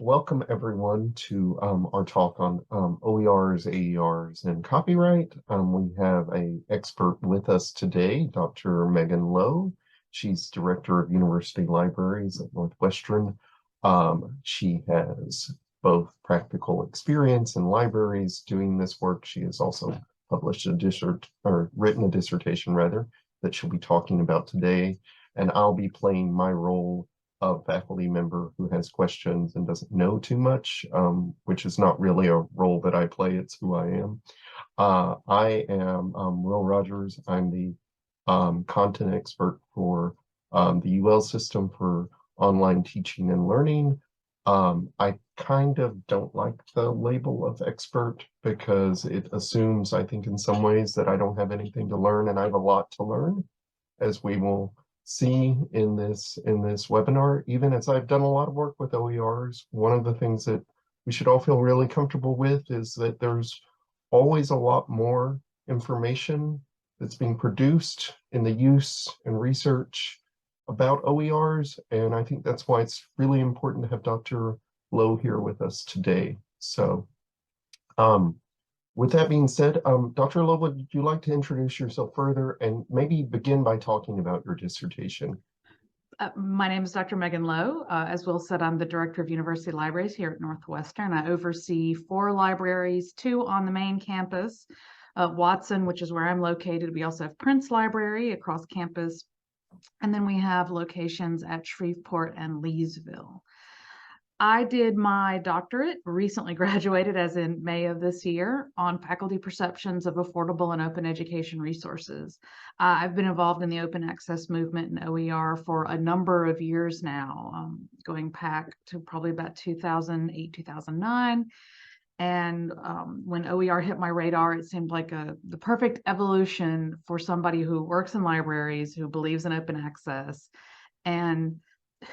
Welcome everyone to our talk on OERs, AERs, and copyright. We have an expert with us today, Dr. Megan Lowe. She's Director of University Libraries at Northwestern. She has both practical experience in libraries doing this work. She has also published written a dissertation rather, that she'll be talking about today. And I'll be playing my role of faculty member who has questions and doesn't know too much, which is not really a role that I play, it's who I am. I am Will Rogers. I'm the content expert for the UL system for online teaching and learning. I kind of don't like the label of expert because it assumes, I think in some ways, that I don't have anything to learn, and I have a lot to learn, as we will see in this webinar. Even as I've done a lot of work with OERs, one of the things that we should all feel really comfortable with is that there's always a lot more information that's being produced in the use and research about OERs, and I think that's why it's really important to have Dr. Lowe here with us today. So with that being said, Dr. Lowe, would you like to introduce yourself further and maybe begin by talking about your dissertation? My name is Dr. Megan Lowe. As Will said, I'm the Director of University Libraries here at Northwestern. I oversee 4 libraries, 2 on the main campus, Watson, which is where I'm located. We also have Prince Library across campus, and then we have locations at Shreveport and Leesville. I did my doctorate, recently graduated as in May of this year, on faculty perceptions of affordable and open education resources. I've been involved in the open access movement in OER for a number of years now, going back to probably about 2008, 2009. And when OER hit my radar, it seemed like the perfect evolution for somebody who works in libraries, who believes in open access, and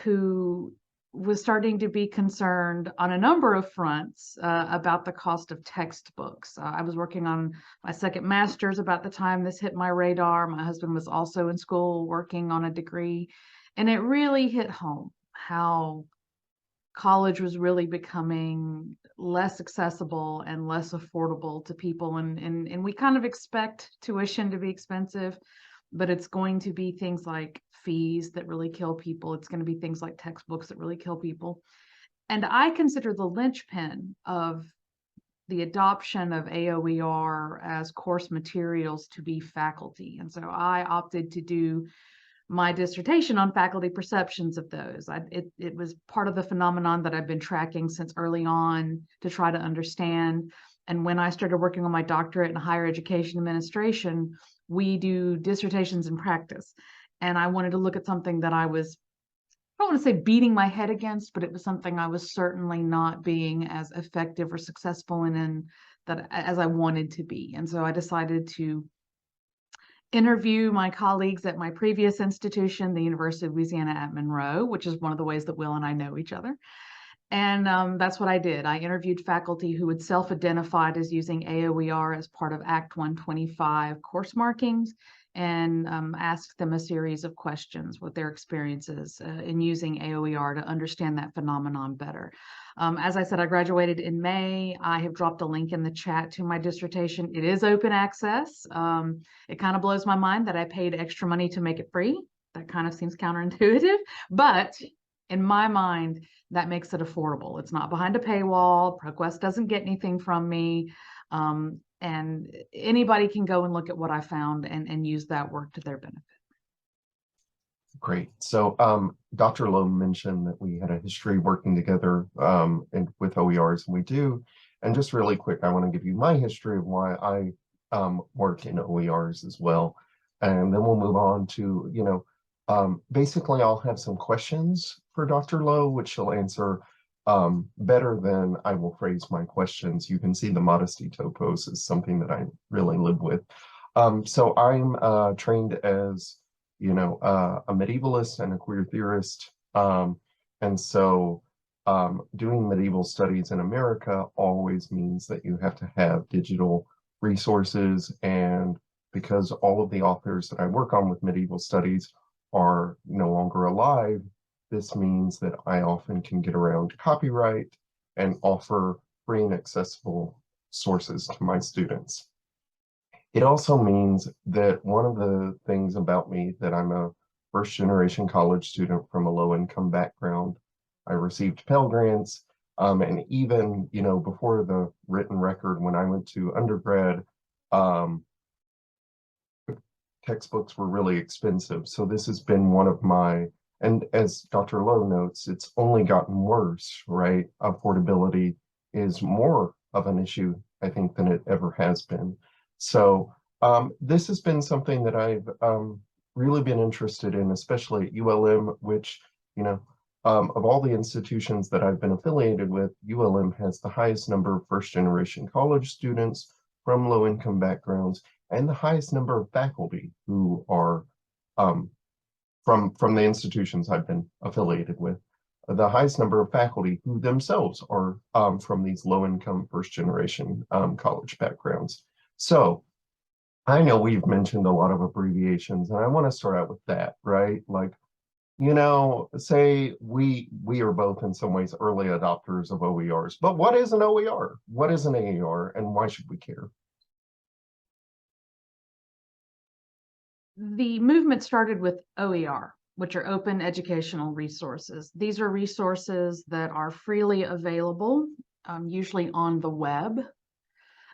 who was starting to be concerned on a number of fronts about the cost of textbooks. I was working on my second master's about the time this hit my radar. My husband was also in school working on a degree, and it really hit home how college was really becoming less accessible and less affordable to people. And we kind of expect tuition to be expensive, but it's going to be things like fees that really kill people. It's going to be things like textbooks that really kill people. And I consider the linchpin of the adoption of AOER as course materials to be faculty. And so I opted to do my dissertation on faculty perceptions of those. It was part of the phenomenon that I've been tracking since early on to try to understand. And when I started working on my doctorate in higher education administration, we do dissertations in practice. And I wanted to look at something that I don't want to say beating my head against, but it was something I was certainly not being as effective or successful in that as I wanted to be. And so I decided to interview my colleagues at my previous institution, the University of Louisiana at Monroe, which is one of the ways that Will and I know each other. And that's what I did. I interviewed faculty who had self-identified as using AOER as part of Act 125 course markings, and asked them a series of questions with their experiences in using AOER to understand that phenomenon better. As I said, I graduated in May. I have dropped a link in the chat to my dissertation. It is open access. It kind of blows my mind that I paid extra money to make it free. That kind of seems counterintuitive, but in my mind, that makes it affordable. It's not behind a paywall. ProQuest doesn't get anything from me. And anybody can go and look at what I found and use that work to their benefit. Great. So Dr. Lowe mentioned that we had a history working together with OERs, and we do. And just really quick, I want to give you my history of why I work in OERs as well. And then we'll move on to, basically I'll have some questions for Dr. Lowe, which she'll answer better than I will phrase my questions. You can see the modesty topos is something that I really live with. So I'm trained as, a medievalist and a queer theorist. And so doing medieval studies in America always means that you have to have digital resources. And because all of the authors that I work on with medieval studies are no longer alive, This means that I often can get around copyright and offer free and accessible sources to my students. It also means that one of the things about me that I'm a first generation college student from a low income background. I received Pell Grants, and even, before the written record, when I went to undergrad, um, textbooks were really expensive. So this has been one of my, and as Dr. Lowe notes, it's only gotten worse, right? Affordability is more of an issue, I think, than it ever has been. So this has been something that I've really been interested in, especially at ULM, which, of all the institutions that I've been affiliated with, ULM has the highest number of first generation college students from low income backgrounds and the highest number of faculty who are um, from the institutions I've been affiliated with, the highest number of faculty who themselves are from these low-income first-generation college backgrounds. So I know we've mentioned a lot of abbreviations, and I want to start out with that, right? Like, say we are both in some ways early adopters of OERs, but what is an OER? What is an AER, and why should we care? The movement started with OER, which are open educational resources. These are resources that are freely available, usually on the web.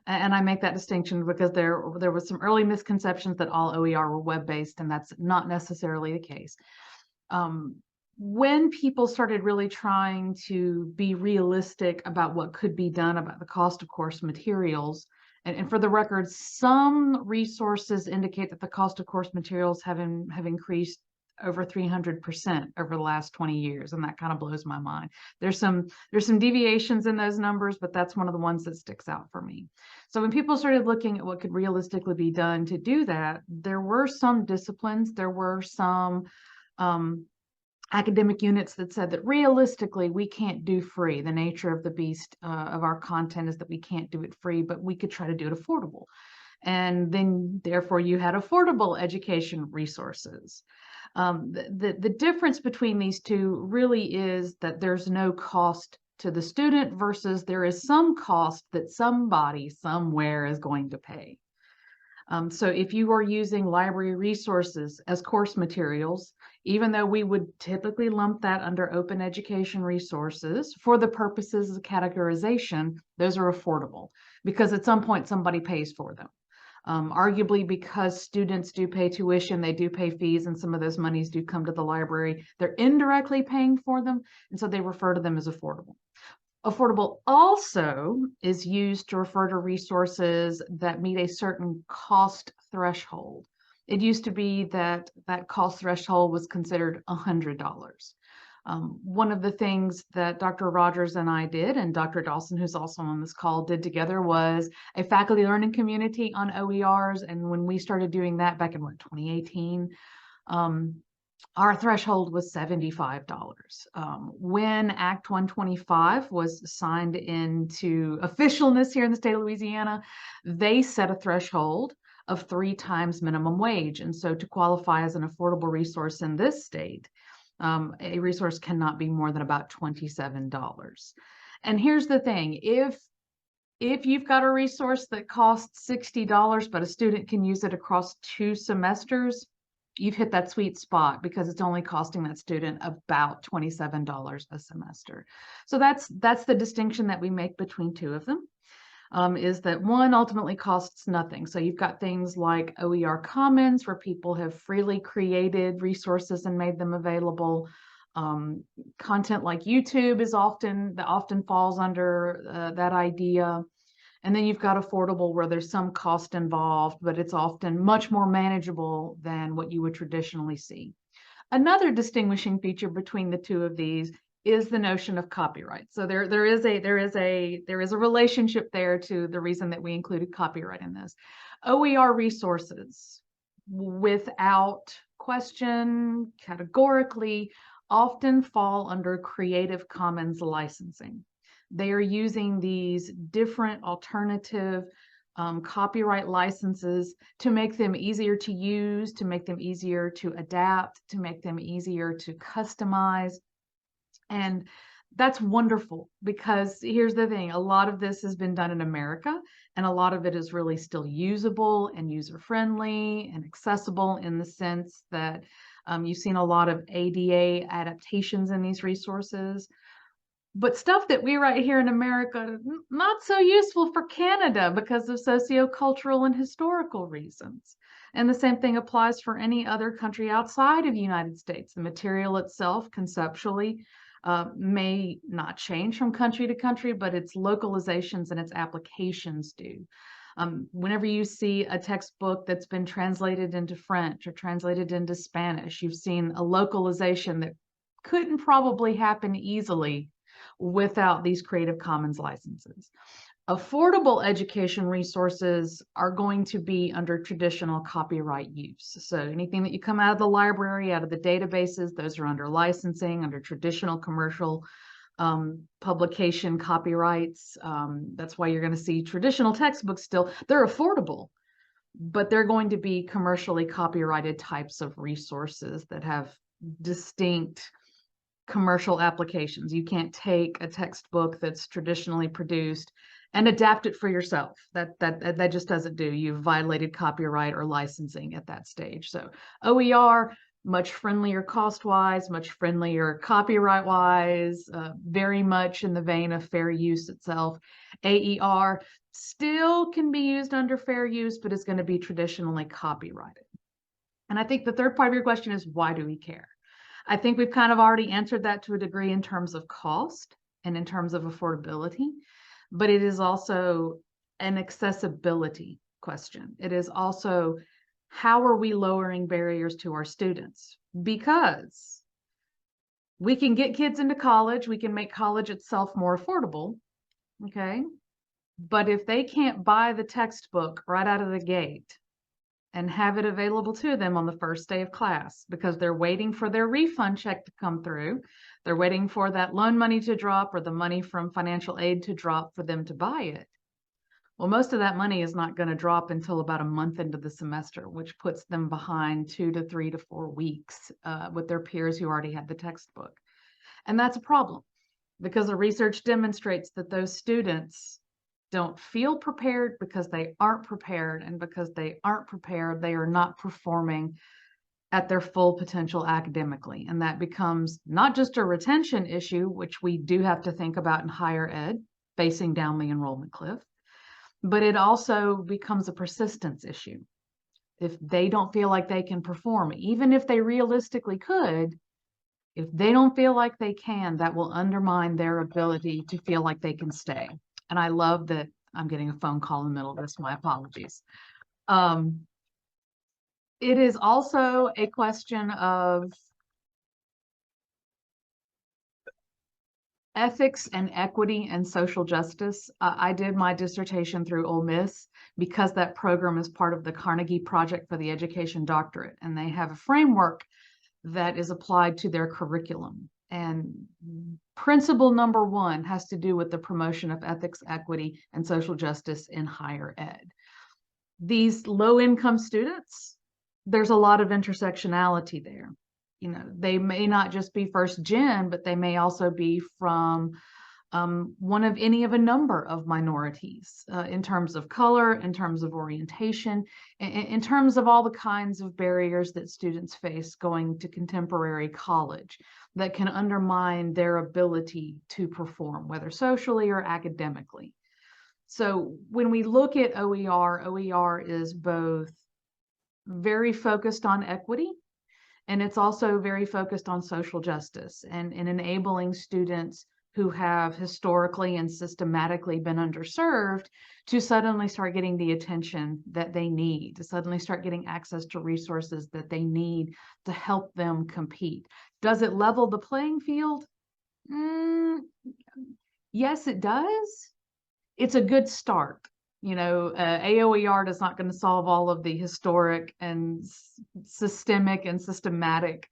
And I make that distinction because there was some early misconceptions that all OER were web-based, and that's not necessarily the case. When people started really trying to be realistic about what could be done about the cost of course materials, and for the record, some resources indicate that the cost of course materials have increased over 300% over the last 20 years, and that kind of blows my mind. There's some deviations in those numbers, but that's one of the ones that sticks out for me. So when people started looking at what could realistically be done to do that, there were some disciplines, there were some academic units that said that realistically we can't do free. The nature of the beast of our content is that we can't do it free, but we could try to do it affordable. And then therefore you had affordable education resources. The difference between these two really is that there's no cost to the student versus there is some cost that somebody somewhere is going to pay. So if you are using library resources as course materials, even though we would typically lump that under open education resources for the purposes of categorization, those are affordable because at some point somebody pays for them. Arguably because students do pay tuition, they do pay fees, and some of those monies do come to the library. They're indirectly paying for them, and so they refer to them as affordable. Affordable also is used to refer to resources that meet a certain cost threshold. It used to be that that cost threshold was considered $100. One of the things that Dr. Rogers and I did, and Dr. Dawson, who's also on this call, did together was a faculty learning community on OERs. And when we started doing that back in 2018, our threshold was $75. When Act 125 was signed into officialness here in the state of Louisiana, they set a threshold of 3 times minimum wage. And so to qualify as an affordable resource in this state, a resource cannot be more than about $27. And here's the thing, if you've got a resource that costs $60, but a student can use it across 2 semesters, you've hit that sweet spot because it's only costing that student about $27 a semester. So that's the distinction that we make between 2 of them, is that one ultimately costs nothing. So you've got things like OER Commons where people have freely created resources and made them available. Content like YouTube is often falls under that idea. And then you've got affordable where there's some cost involved, but it's often much more manageable than what you would traditionally see. Another distinguishing feature between the 2 of these is the notion of copyright. So there is a relationship there to the reason that we included copyright in this. OER resources, without question, categorically, often fall under Creative Commons licensing. They are using these different alternative copyright licenses to make them easier to use, to make them easier to adapt, to make them easier to customize. And that's wonderful, because here's the thing, a lot of this has been done in America, and a lot of it is really still usable and user-friendly and accessible, in the sense that you've seen a lot of ADA adaptations in these resources. But stuff that we write here in America, not so useful for Canada because of sociocultural and historical reasons. And the same thing applies for any other country outside of the United States. The material itself, conceptually, may not change from country to country, but its localizations and its applications do. Whenever you see a textbook that's been translated into French or translated into Spanish, you've seen a localization that couldn't probably happen easily without these Creative Commons licenses. Affordable education resources are going to be under traditional copyright use. So anything that you come out of the library, out of the databases, those are under licensing, under traditional commercial publication copyrights. That's why you're going to see traditional textbooks still, they're affordable, but they're going to be commercially copyrighted types of resources that have distinct commercial applications. You can't take a textbook that's traditionally produced and adapt it for yourself. That just doesn't do. You've violated copyright or licensing at that stage. So OER, much friendlier cost-wise, much friendlier copyright-wise, very much in the vein of fair use itself. AER still can be used under fair use, but is going to be traditionally copyrighted. And I think the third part of your question is, why do we care? I think we've kind of already answered that to a degree in terms of cost and in terms of affordability, but it is also an accessibility question. It is also, how are we lowering barriers to our students? Because we can get kids into college, we can make college itself more affordable, okay? But if they can't buy the textbook right out of the gate and have it available to them on the first day of class because they're waiting for their refund check to come through, they're waiting for that loan money to drop or the money from financial aid to drop for them to buy it. Well, most of that money is not going to drop until about a month into the semester, which puts them behind 2 to 3 to 4 weeks with their peers who already had the textbook. And that's a problem, because the research demonstrates that those students don't feel prepared because they aren't prepared, and because they aren't prepared, they are not performing at their full potential academically. And that becomes not just a retention issue, which we do have to think about in higher ed, facing down the enrollment cliff, but it also becomes a persistence issue. If they don't feel like they can perform, even if they realistically could, if they don't feel like they can, that will undermine their ability to feel like they can stay. And I love that I'm getting a phone call in the middle of this. My apologies. It is also a question of ethics and equity and social justice. I did my dissertation through Ole Miss because that program is part of the Carnegie Project for the Education Doctorate, and they have a framework that is applied to their curriculum. And principle number 1 has to do with the promotion of ethics, equity, and social justice in higher ed. These low-income students, there's a lot of intersectionality there. You know, they may not just be first gen, but they may also be from one of any of a number of minorities in terms of color, in terms of orientation, in terms of all the kinds of barriers that students face going to contemporary college that can undermine their ability to perform, whether socially or academically. So when we look at OER, OER is both very focused on equity, and it's also very focused on social justice and in enabling students who have historically and systematically been underserved to suddenly start getting the attention that they need, to suddenly start getting access to resources that they need to help them compete. Does it level the playing field? Yes, it does. It's a good start. You know, AOER is not going to solve all of the historic and systemic and systematic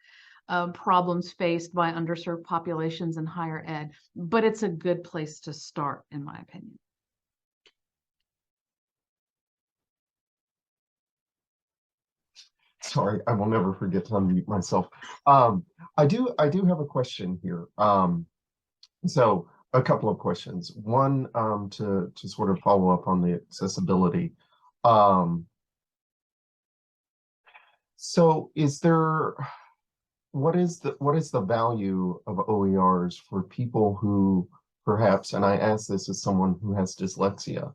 problems faced by underserved populations in higher ed, but it's a good place to start, in my opinion. Sorry, I will never forget to unmute myself. I do have a question here. So a couple of questions. One, to sort of follow up on the accessibility. Um, so is there what is the value of OERs for people who perhaps, and I ask this as someone who has dyslexia,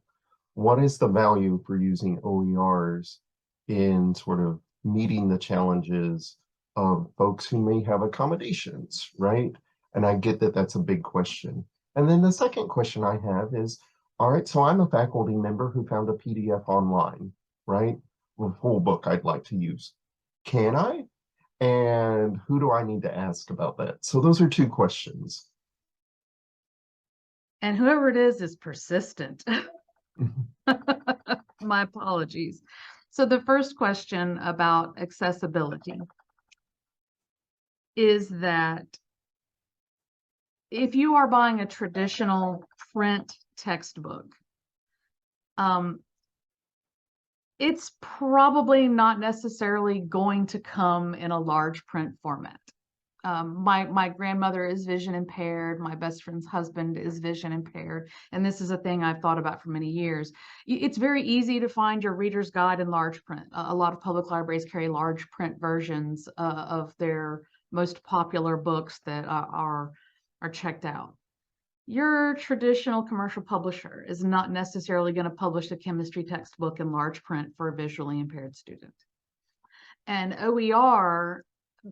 what is the value for using OERs in sort of meeting the challenges of folks who may have accommodations, right? And I get that that's a big question. And then the second question I have is, all right, so I'm a faculty member who found a PDF online, right? A full book I'd like to use. Can I? And who do I need to ask about that? So those are two questions. And whoever it is persistent. My apologies. So the first question about accessibility is that if you are buying a traditional print textbook, it's probably not necessarily going to come in a large print format. My grandmother is vision impaired. My best friend's husband is vision impaired. And this is a thing I've thought about for many years. It's very easy to find your reader's guide in large print. A lot of public libraries carry large print versions of their most popular books that are checked out. Your traditional commercial publisher is not necessarily going to publish a chemistry textbook in large print for a visually impaired student. And OER,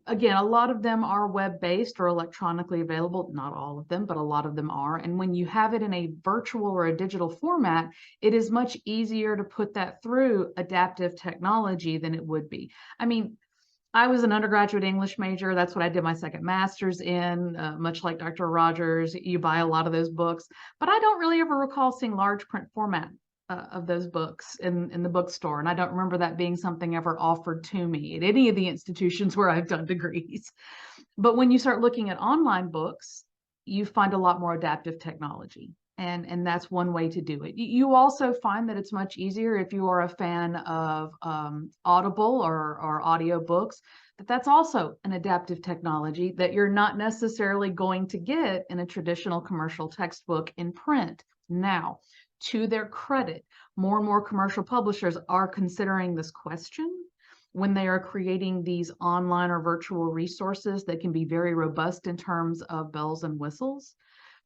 again, a lot of them are web-based or electronically available. Not all of them, but a lot of them are. And when you have it in a virtual or a digital format, it is much easier to put that through adaptive technology than it would be. I mean, I was an undergraduate English major. That's what I did my second master's in, much like Dr. Rogers. You buy a lot of those books, but I don't really ever recall seeing large print format of those books in the bookstore. And I don't remember that being something ever offered to me at any of the institutions where I've done degrees. But when you start looking at online books, you find a lot more adaptive technology. And that's one way to do it. You also find that it's much easier if you are a fan of Audible or audio books, that's also an adaptive technology that you're not necessarily going to get in a traditional commercial textbook in print. Now, to their credit, more and more commercial publishers are considering this question when they are creating these online or virtual resources that can be very robust in terms of bells and whistles.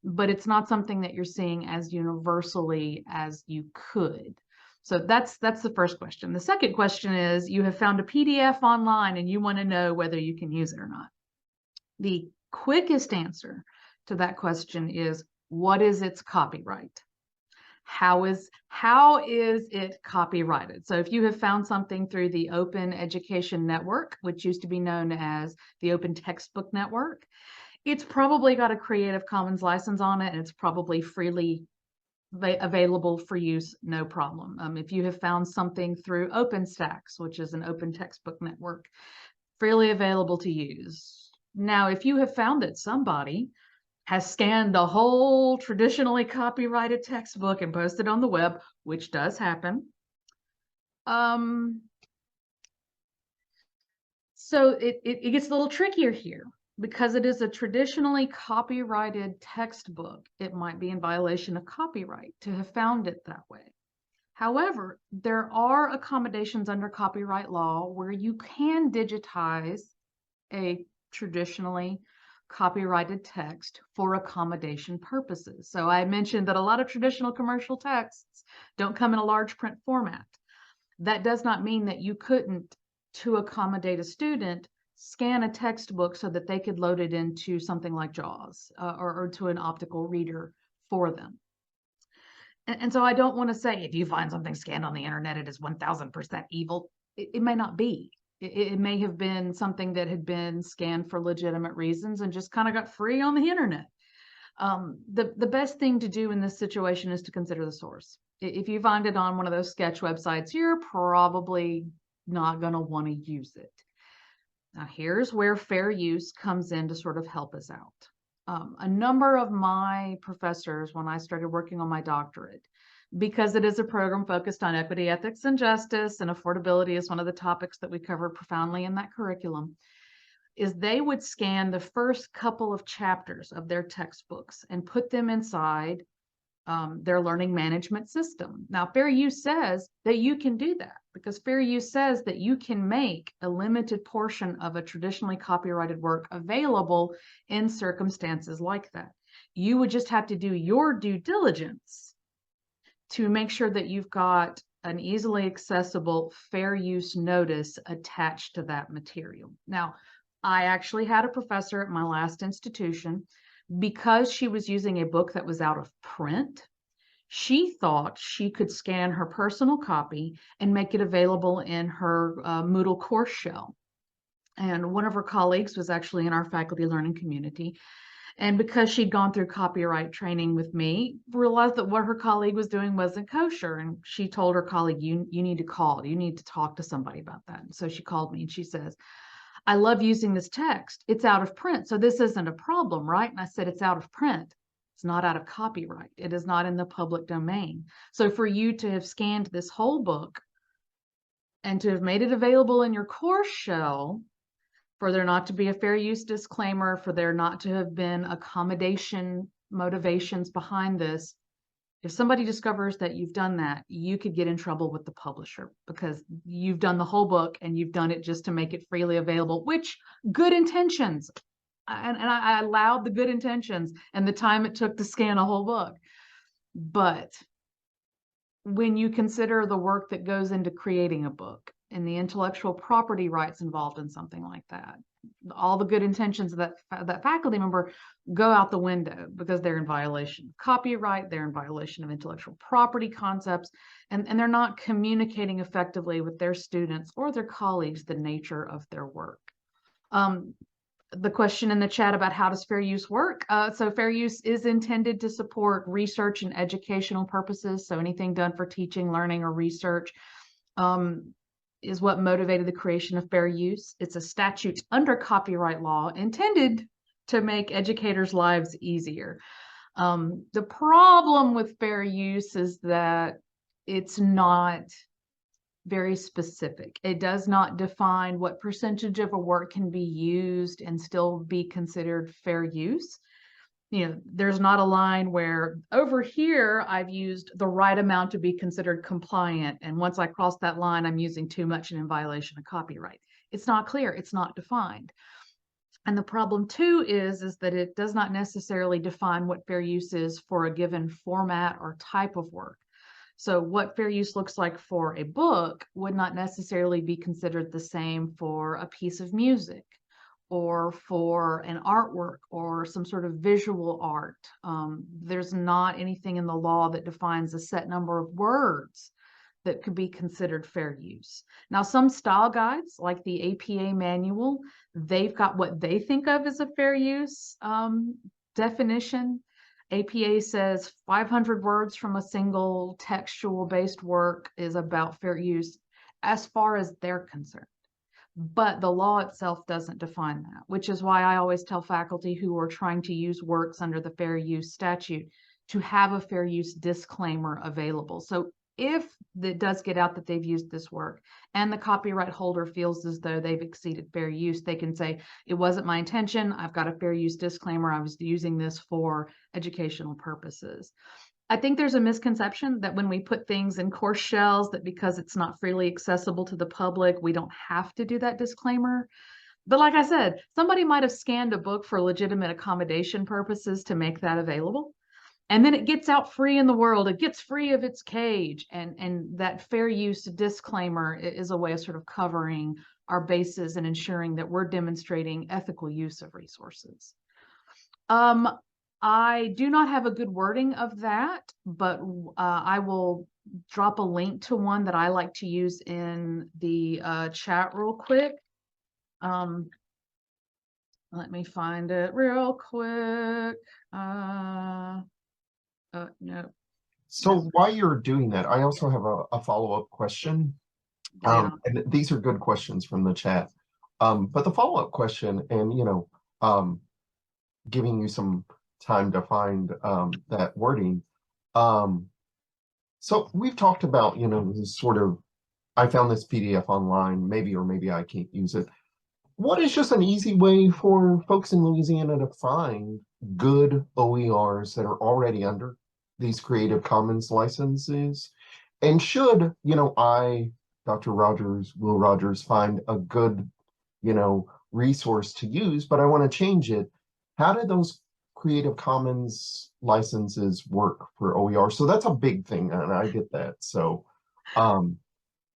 But it's not something that you're seeing as universally as you could. So that's the first question. The second question is, you have found a PDF online and you want to know whether you can use it or not. The quickest answer to that question is, what is its copyright? How is it copyrighted? So if you have found something through the Open Education Network, which used to be known as the Open Textbook Network, it's probably got a Creative Commons license on it, and it's probably freely available for use, no problem. If you have found something through OpenStax, which is an open textbook network, freely available to use. Now, if you have found that somebody has scanned the whole traditionally copyrighted textbook and posted on the web, which does happen, so it gets a little trickier here. Because it is a traditionally copyrighted textbook, it might be in violation of copyright to have found it that way. However, there are accommodations under copyright law where you can digitize a traditionally copyrighted text for accommodation purposes. So I mentioned that a lot of traditional commercial texts don't come in a large print format. That does not mean that you couldn't, to accommodate a student, scan a textbook so that they could load it into something like JAWS or to an optical reader for them. And so I don't want to say if you find something scanned on the internet, it is 1000% evil. It may not be. It may have been something that had been scanned for legitimate reasons and just kind of got free on the internet. The best thing to do in this situation is to consider the source. If you find it on one of those sketch websites, you're probably not going to want to use it. Now, here's where fair use comes in to sort of help us out. A number of my professors, when I started working on my doctorate, because it is a program focused on equity, ethics, and justice, and affordability is one of the topics that we cover profoundly in that curriculum, is they would scan the first couple of chapters of their textbooks and put them inside their learning management system. Now, fair use says that you can do that, because fair use says that you can make a limited portion of a traditionally copyrighted work available in circumstances like that. You would just have to do your due diligence to make sure that you've got an easily accessible fair use notice attached to that material. Now, I actually had a professor at my last institution, because she was using a book that was out of print. She thought she could scan her personal copy and make it available in her Moodle course shell. And one of her colleagues was actually in our faculty learning community. And because she'd gone through copyright training with me, realized that what her colleague was doing wasn't kosher. And she told her colleague, you need to call, you need to talk to somebody about that. And so she called me and she says, I love using this text. It's out of print, so this isn't a problem, right? And I said, it's out of print. It's not out of copyright. It is not in the public domain. So for you to have scanned this whole book and to have made it available in your course shell, for there not to be a fair use disclaimer, for there not to have been accommodation motivations behind this, if somebody discovers that you've done that, you could get in trouble with the publisher, because you've done the whole book and you've done it just to make it freely available, which good intentions. And I allowed the good intentions and the time it took to scan a whole book. But when you consider the work that goes into creating a book and the intellectual property rights involved in something like that, all the good intentions of that faculty member go out the window, because they're in violation of copyright, they're in violation of intellectual property concepts, and they're not communicating effectively with their students or their colleagues the nature of their work. The question in the chat about how does fair use work? So fair use is intended to support research and educational purposes. So anything done for teaching, learning, or research is what motivated the creation of fair use. It's a statute under copyright law intended to make educators' lives easier. The problem with fair use is that it's not very specific. It does not define what percentage of a work can be used and still be considered fair use. There's not a line where over here I've used the right amount to be considered compliant, and once I cross that line, I'm using too much and in violation of copyright. It's not clear. It's not defined. And the problem too is that it does not necessarily define what fair use is for a given format or type of work. So what fair use looks like for a book would not necessarily be considered the same for a piece of music or for an artwork or some sort of visual art. There's not anything in the law that defines a set number of words that could be considered fair use. Now, some style guides, like the APA manual, they've got what they think of as a fair use definition. APA says 500 words from a single textual based work is about fair use as far as they're concerned. But the law itself doesn't define that, which is why I always tell faculty who are trying to use works under the fair use statute to have a fair use disclaimer available. So if it does get out that they've used this work and the copyright holder feels as though they've exceeded fair use, they can say, it wasn't my intention. I've got a fair use disclaimer. I was using this for educational purposes. I think there's a misconception that when we put things in course shells, that because it's not freely accessible to the public, we don't have to do that disclaimer. But like I said, somebody might have scanned a book for legitimate accommodation purposes to make that available. And then it gets out free in the world. It gets free of its cage. And that fair use disclaimer is a way of sort of covering our bases and ensuring that we're demonstrating ethical use of resources. I do not have a good wording of that, but I will drop a link to one that I like to use in the chat real quick. Let me find it real quick. No. So while you're doing that, I also have a follow-up question. Yeah. And these are good questions from the chat. But the follow-up question, and giving you some time to find that wording. Um, so we've talked about, this sort of, I found this PDF online, maybe or maybe I can't use it. What is just an easy way for folks in Louisiana to find good OERs that are already under these Creative Commons licenses? And should, Dr. Rogers, Will Rogers, find a good, resource to use, but I want to change it, how do those Creative Commons licenses work for OER? So that's a big thing, and I get that. So um,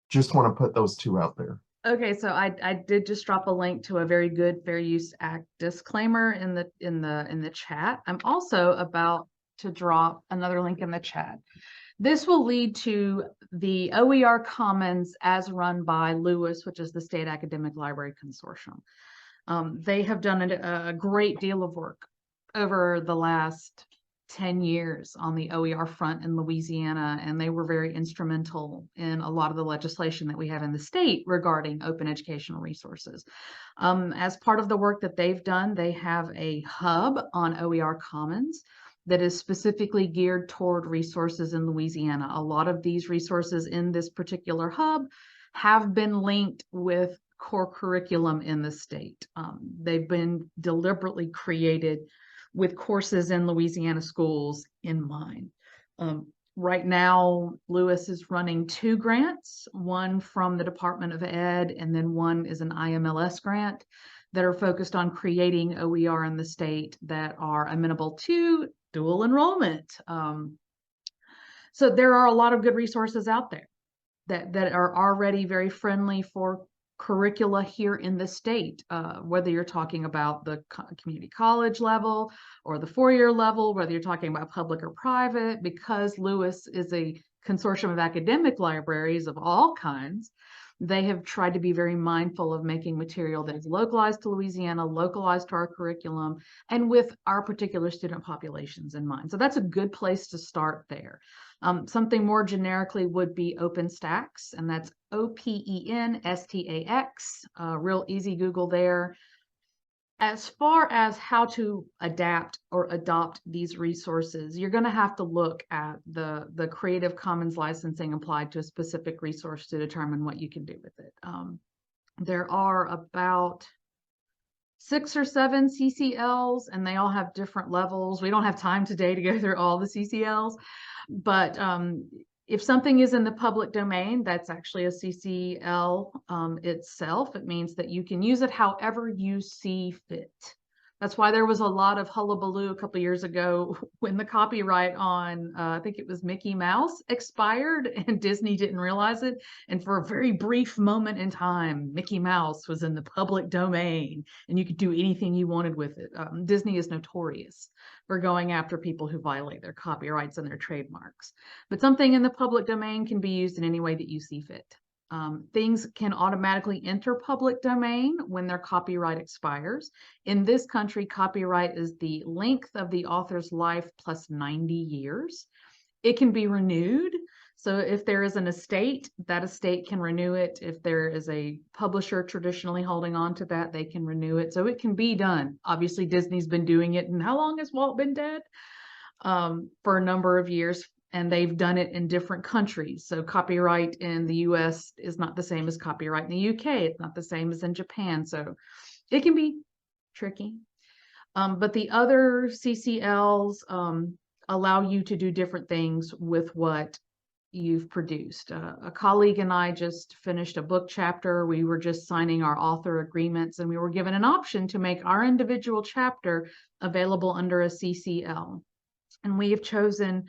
just want to put those two out there. Okay, so I did just drop a link to a very good Fair Use Act disclaimer in the chat. I'm also about to drop another link in the chat. This will lead to the OER Commons as run by Lewis, which is the State Academic Library Consortium. They have done a great deal of work over the last 10 years on the OER front in Louisiana, and they were very instrumental in a lot of the legislation that we have in the state regarding open educational resources. As part of the work that they've done, they have a hub on OER Commons that is specifically geared toward resources in Louisiana. A lot of these resources in this particular hub have been linked with core curriculum in the state. They've been deliberately created with courses in Louisiana schools in mind. Right now, Lewis is running 2 grants, one from the Department of Ed, and then one is an IMLS grant that are focused on creating OER in the state that are amenable to dual enrollment. So there are a lot of good resources out there that are already very friendly for curricula here in the state, whether you're talking about the community college level or the 4-year level, whether you're talking about public or private, because Lewis is a consortium of academic libraries of all kinds. They have tried to be very mindful of making material that is localized to Louisiana, localized to our curriculum, and with our particular student populations in mind. So that's a good place to start there. Something more generically would be OpenStax, and that's OPENSTAX, real easy Google there. As far as how to adapt or adopt these resources, you're going to have to look at the Creative Commons licensing applied to a specific resource to determine what you can do with it. There are about 6 or 7 CCLs, and they all have different levels. We don't have time today to go through all the CCLs, but if something is in the public domain, that's actually a CCL itself. It means that you can use it however you see fit. That's why there was a lot of hullabaloo a couple of years ago when the copyright on, I think it was Mickey Mouse, expired and Disney didn't realize it. And for a very brief moment in time, Mickey Mouse was in the public domain and you could do anything you wanted with it. Disney is notorious for going after people who violate their copyrights and their trademarks. But something in the public domain can be used in any way that you see fit. Things can automatically enter public domain when their copyright expires. In this country, copyright is the length of the author's life plus 90 years. It can be renewed. So if there is an estate, that estate can renew it. If there is a publisher traditionally holding on to that, they can renew it. So it can be done. Obviously, Disney's been doing it. And how long has Walt been dead? For a number of years. And they've done it in different countries. So copyright in the US is not the same as copyright in the UK. It's not the same as in Japan. So it can be tricky. But the other CCLs allow you to do different things with what you've produced. A colleague and I just finished a book chapter. We were just signing our author agreements, and we were given an option to make our individual chapter available under a CCL. And we have chosen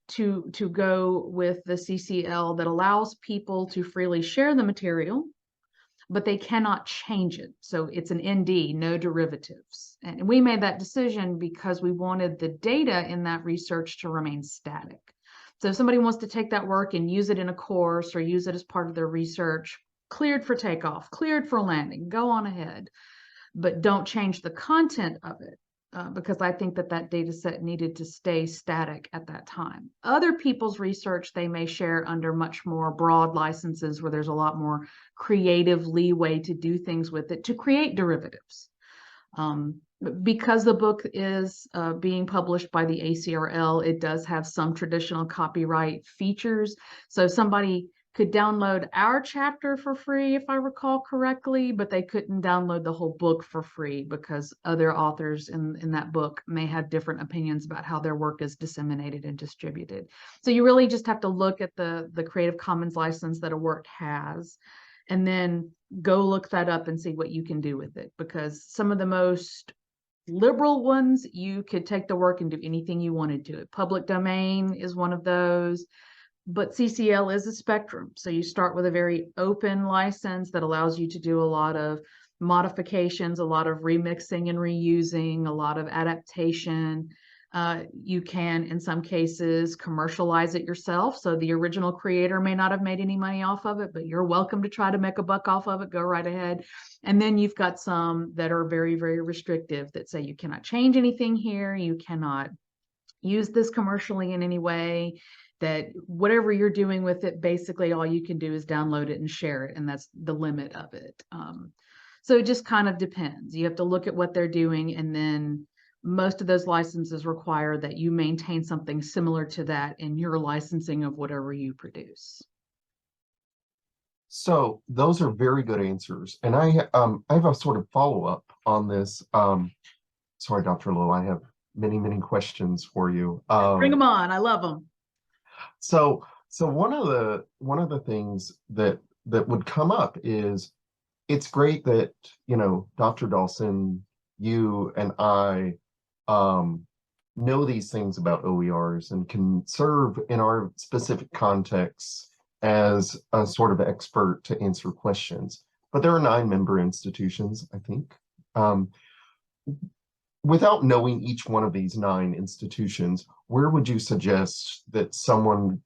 to go with the CCL that allows people to freely share the material, but they cannot change it. So it's an ND, no derivatives. And we made that decision because we wanted the data in that research to remain static. So if somebody wants to take that work and use it in a course or use it as part of their research, cleared for takeoff, cleared for landing, go on ahead, but don't change the content of it. Because I think that data set needed to stay static at that time. Other people's research, they may share under much more broad licenses where there's a lot more creative leeway to do things with it, to create derivatives. because the book is being published by the ACRL, it does have some traditional copyright features. So somebody could download our chapter for free, if I recall correctly, but they couldn't download the whole book for free because other authors in that book may have different opinions about how their work is disseminated and distributed. So you really just have to look at the Creative Commons license that a work has, and then go look that up and see what you can do with it, because some of the most liberal ones, you could take the work and do anything you wanted to it. Public domain is one of those, but CCL is a spectrum. So you start with a very open license that allows you to do a lot of modifications, a lot of remixing and reusing, a lot of adaptation. You can, in some cases, commercialize it yourself. So the original creator may not have made any money off of it, but you're welcome to try to make a buck off of it. Go right ahead. And then you've got some that are very, very restrictive that say you cannot change anything here. You cannot use this commercially in any way, that whatever you're doing with it, basically all you can do is download it and share it. And that's the limit of it. So it just kind of depends. You have to look at what they're doing, and then most of those licenses require that you maintain something similar to that in your licensing of whatever you produce. So those are very good answers. And I have a sort of follow-up on this. Sorry, Dr. Lowe, I have many, many questions for you. Bring them on. I love them. So one of the things that would come up is, it's great that, you know, Dr. Dawson, you and I know these things about OERs and can serve in our specific contexts as a sort of expert to answer questions. But there are 9 member institutions, I think. Without knowing each one of these 9 institutions, where would you suggest that someone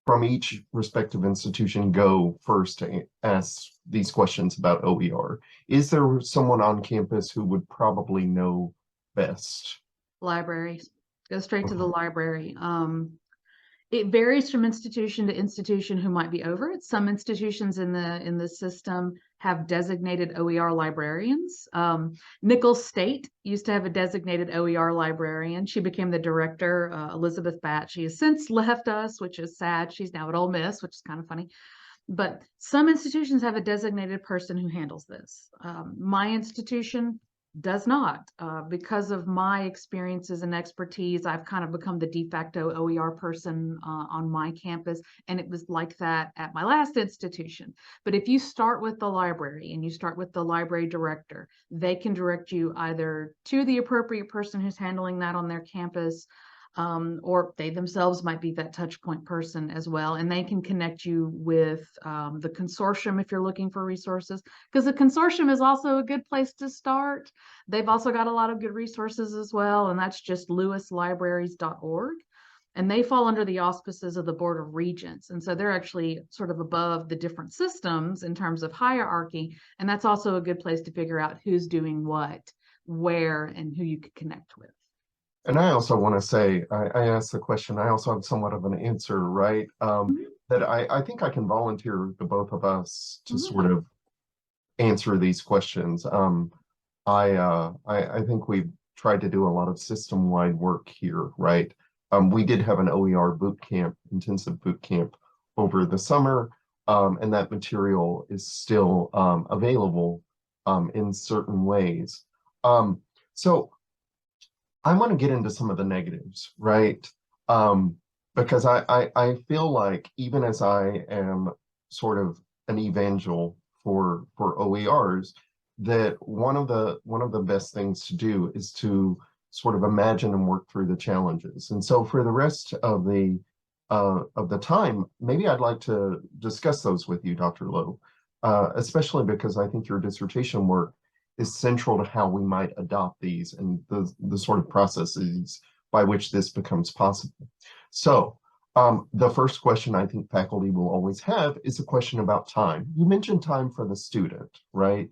from each respective institution go first to ask these questions about OER? Is there someone on campus who would probably know best? Libraries. Go straight to the library. It varies from institution to institution who might be over it. Some institutions in the system have designated OER librarians. Nichols State used to have a designated OER librarian. She became the director, Elizabeth Batt. She has since left us, which is sad. She's now at Ole Miss, which is kind of funny. But some institutions have a designated person who handles this. My institution does not. Because of my experiences and expertise, I've kind of become the de facto OER person on my campus, and it was like that at my last institution. But if you start with the library and you start with the library director, they can direct you either to the appropriate person who's handling that on their campus, or they themselves might be that touch point person as well. And they can connect you with the consortium if you're looking for resources, because the consortium is also a good place to start. They've also got a lot of good resources as well, and that's just lewislibraries.org. And they fall under the auspices of the Board of Regents. And so they're actually sort of above the different systems in terms of hierarchy. And that's also a good place to figure out who's doing what, where, and who you could connect with. And I also want to say, I asked the question, I also have somewhat of an answer, right? That I think I can volunteer the both of us to sort of answer these questions. I think we've tried to do a lot of system-wide work here, right? We did have an OER boot camp, intensive boot camp over the summer, and that material is still available in certain ways. So I want to get into some of the negatives, right? Because I feel like, even as I am sort of an evangel for OERs, that one of the best things to do is to sort of imagine and work through the challenges. And so for the rest of the time, maybe I'd like to discuss those with you, Dr. Lowe, especially because I think your dissertation work is central to how we might adopt these and the sort of processes by which this becomes possible. So the first question I think faculty will always have is a question about time. You mentioned time for the student, right?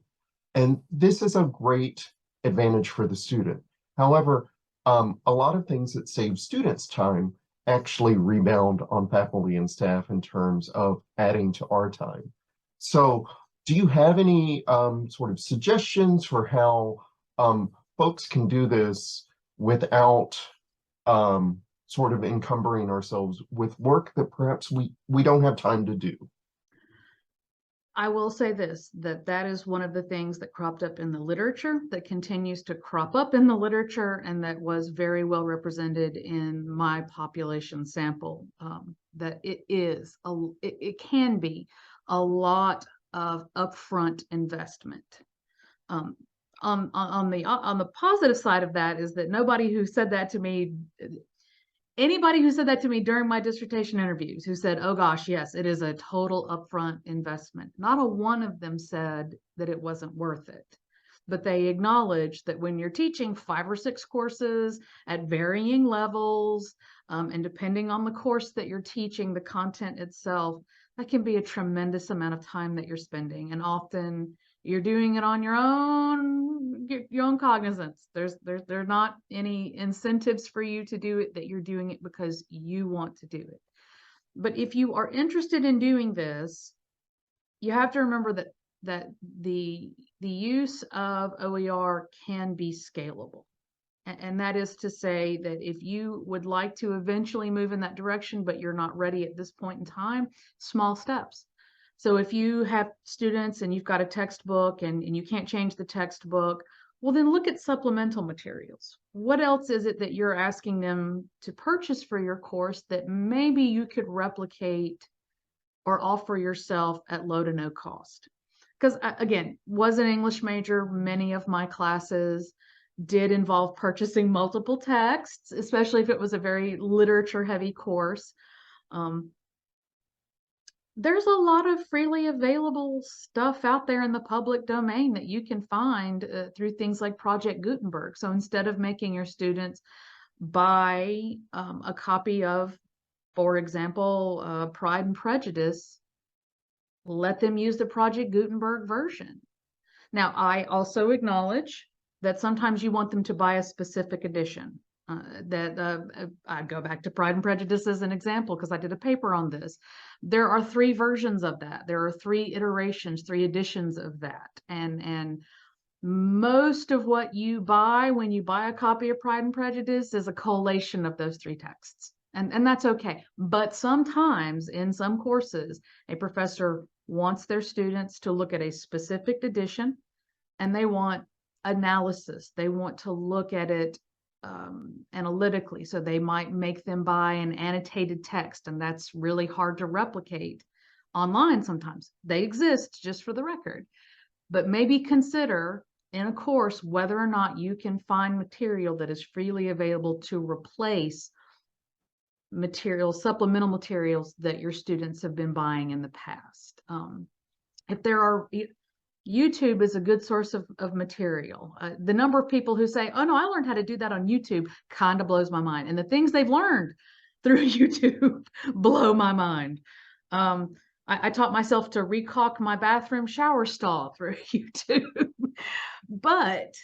And this is a great advantage for the student. However, a lot of things that save students time actually rebound on faculty and staff in terms of adding to our time. So do you have any sort of suggestions for how folks can do this without sort of encumbering ourselves with work that perhaps we don't have time to do. I will say this, that is one of the things that cropped up in the literature, that continues to crop up in the literature, and that was very well represented in my population sample, that it can be a lot of upfront investment. On the positive side of that is that anybody who said that to me during my dissertation interviews, who said, oh gosh, yes, it is a total upfront investment, not a one of them said that it wasn't worth it. But they acknowledge that when you're teaching 5 or 6 courses at varying levels, and depending on the course that you're teaching, the content itself, that can be a tremendous amount of time that you're spending. And often you're doing it on your own cognizance. There's not any incentives for you to do it, that you're doing it because you want to do it. But if you are interested in doing this, you have to remember that the use of OER can be scalable. And that is to say that if you would like to eventually move in that direction, but you're not ready at this point in time, small steps. So if you have students and you've got a textbook and you can't change the textbook, well, then look at supplemental materials. What else is it that you're asking them to purchase for your course that maybe you could replicate or offer yourself at low to no cost? Because again, was an English major, many of my classes did involve purchasing multiple texts, especially if it was a very literature heavy course. There's a lot of freely available stuff out there in the public domain that you can find through things like Project Gutenberg. So instead of making your students buy a copy of, for example, Pride and Prejudice, let them use the Project Gutenberg version. Now, I also acknowledge that sometimes you want them to buy a specific edition. I'd go back to Pride and Prejudice as an example because I did a paper on this. There are 3 versions of that. There are 3 iterations, 3 editions of that. And most of what you buy when you buy a copy of Pride and Prejudice is a collation of those 3 texts. And that's okay. But sometimes in some courses, a professor wants their students to look at a specific edition, and they want analysis. They want to look at it analytically. So they might make them buy an annotated text, and that's really hard to replicate online sometimes. They exist, just for the record. But maybe consider in a course whether or not you can find material that is freely available to replace supplemental materials that your students have been buying in the past. If there are YouTube is a good source of material. The number of people who say, oh no, I learned how to do that on YouTube, kind of blows my mind. And the things they've learned through YouTube blow my mind. I taught myself to recaulk my bathroom shower stall through YouTube. But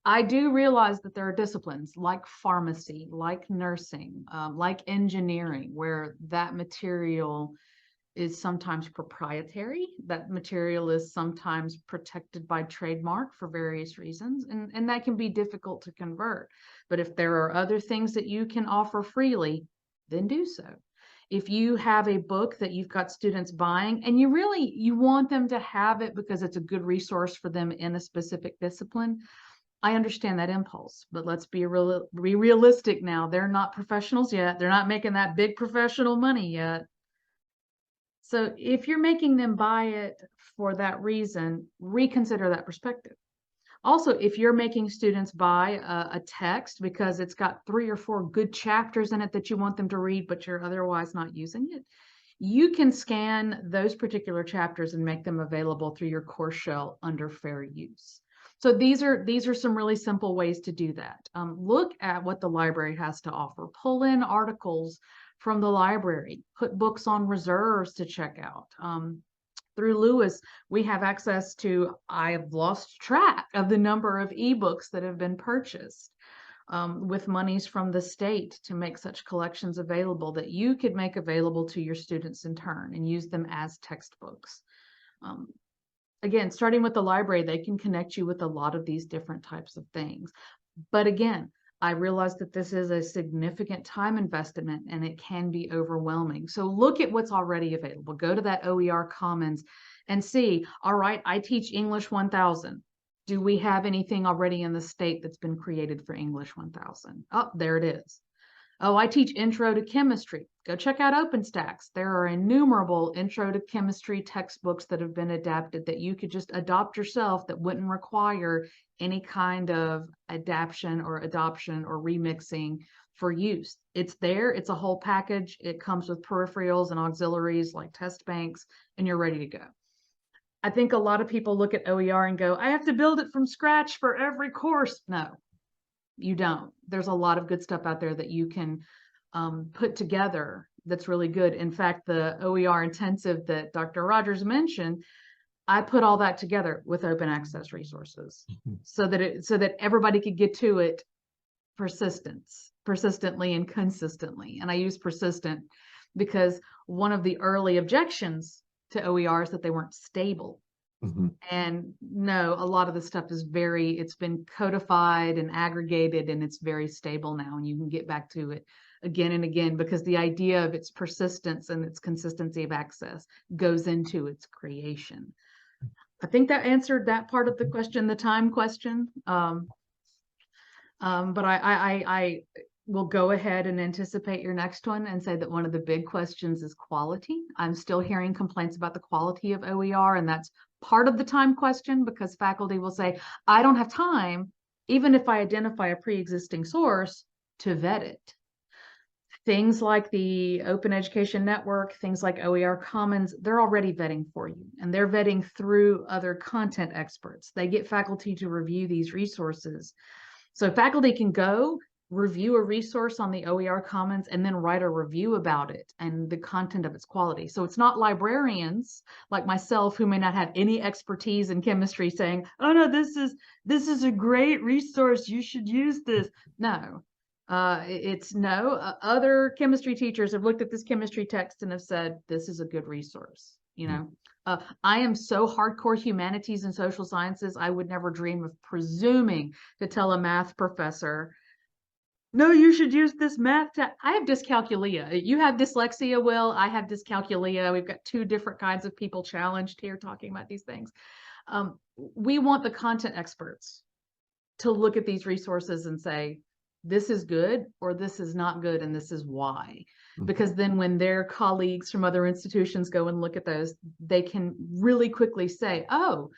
I do realize that there are disciplines like pharmacy, like nursing, like engineering, where that material is sometimes proprietary. That material is sometimes protected by trademark for various reasons, and that can be difficult to convert. But if there are other things that you can offer freely, then do so. If you have a book that you've got students buying and you want them to have it because it's a good resource for them in a specific discipline, I understand that impulse, but let's be realistic now. They're not professionals yet. They're not making that big professional money yet. So if you're making them buy it for that reason, reconsider that perspective. Also, if you're making students buy a text because it's got 3 or 4 good chapters in it that you want them to read, but you're otherwise not using it, you can scan those particular chapters and make them available through your course shell under fair use. So these are some really simple ways to do that. Look at what the library has to offer. Pull in articles from the library. Put books on reserves to check out. Through Lewis, we have access to, I've lost track of the number of ebooks that have been purchased with monies from the state to make such collections available that you could make available to your students in turn and use them as textbooks. again, starting with the library, they can connect you with a lot of these different types of things. But again, I realize that this is a significant time investment and it can be overwhelming. So look at what's already available. Go to that OER Commons and see, all right, I teach English 1000. Do we have anything already in the state that's been created for English 1000? Oh, there it is. Oh, I teach Intro to Chemistry. Go check out OpenStax. There are innumerable Intro to Chemistry textbooks that have been adapted that you could just adopt yourself that wouldn't require any kind of adaptation or adoption or remixing for use. It's there. It's a whole package. It comes with peripherals and auxiliaries like test banks, and you're ready to go. I think a lot of people look at OER and go, I have to build it from scratch for every course. No, you don't. There's a lot of good stuff out there that you can put together that's really good. In fact, the OER intensive that Dr. Rogers mentioned, I put all that together with open access resources so that everybody could get to it persistently and consistently. And I use persistent because one of the early objections to OER is that they weren't stable. And no, a lot of the stuff is it's been codified and aggregated, and it's very stable now, and you can get back to it again and again because the idea of its persistence and its consistency of access goes into its creation. I think that answered that part of the question, the time question. But I will go ahead and anticipate your next one and say that one of the big questions is quality. I'm still hearing complaints about the quality of OER, and that's part of the time question because faculty will say, I don't have time, even if I identify a pre-existing source, to vet it. Things like the Open Education Network, things like OER Commons, they're already vetting for you, and they're vetting through other content experts. They get faculty to review these resources. So faculty can go review a resource on the OER Commons and then write a review about it and the content of its quality. So it's not librarians like myself who may not have any expertise in chemistry saying, oh no, this is a great resource, you should use this. No, other chemistry teachers have looked at this chemistry text and have said, this is a good resource, you know. I am so hardcore humanities and social sciences, I would never dream of presuming to tell a math professor, no, you should use this math text. I have dyscalculia. You have dyslexia, Will. I have dyscalculia. We've got two different kinds of people challenged here talking about these things. We want the content experts to look at these resources and say, this is good or this is not good and this is why. Because then when their colleagues from other institutions go and look at those, they can really quickly say, oh,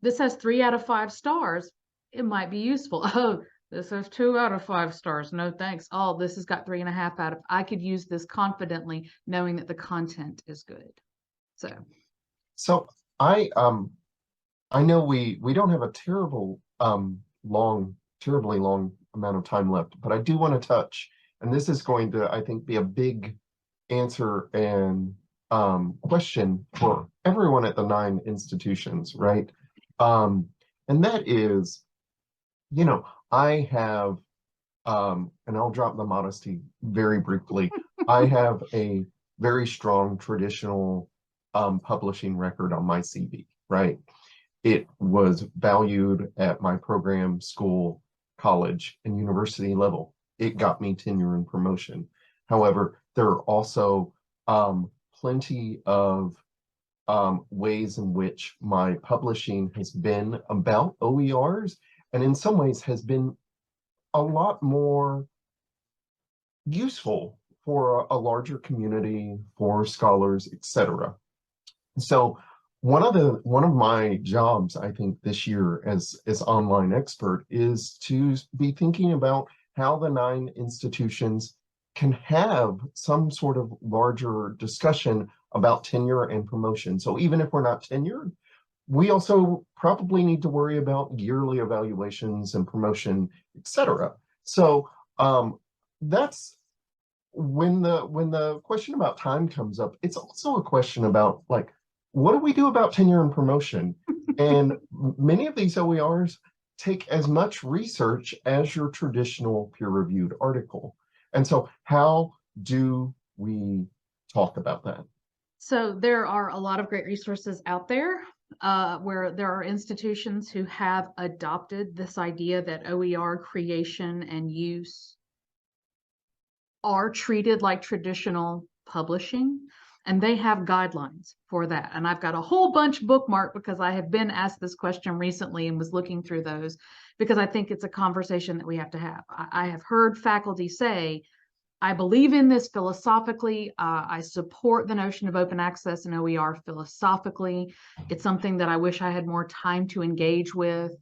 this has 3 out of 5 stars. It might be useful. Oh, this has 2 out of 5 stars. No, thanks. Oh, this has got 3.5 out of. I could use this confidently, knowing that the content is good. So I know we don't have a terribly long amount of time left, but I do want to touch, and this is going to, I think, be a big answer and question for everyone at the 9 institutions, right? And that is, you know, I have, and I'll drop the modesty very briefly, I have a very strong traditional publishing record on my CV, right? It was valued at my program, school, college, and university level. It got me tenure and promotion. However, there are also plenty of ways in which my publishing has been about OERs, and in some ways has been a lot more useful for a larger community, for scholars, etc. So one of my jobs, I think, this year as online expert is to be thinking about how the 9 institutions can have some sort of larger discussion about tenure and promotion. So even if we're not tenured, we also probably need to worry about yearly evaluations and promotion, etc. So that's when the question about time comes up. It's also a question about, like, what do we do about tenure and promotion? And many of these OERs take as much research as your traditional peer-reviewed article. And so how do we talk about that? So there are a lot of great resources out there. where there are institutions who have adopted this idea that OER creation and use are treated like traditional publishing, and they have guidelines for that. And I've got a whole bunch bookmarked because I have been asked this question recently and was looking through those, because I think it's a conversation that we have to have. I have heard faculty say, I believe in this philosophically. I support the notion of open access and OER philosophically. It's something that I wish I had more time to engage with,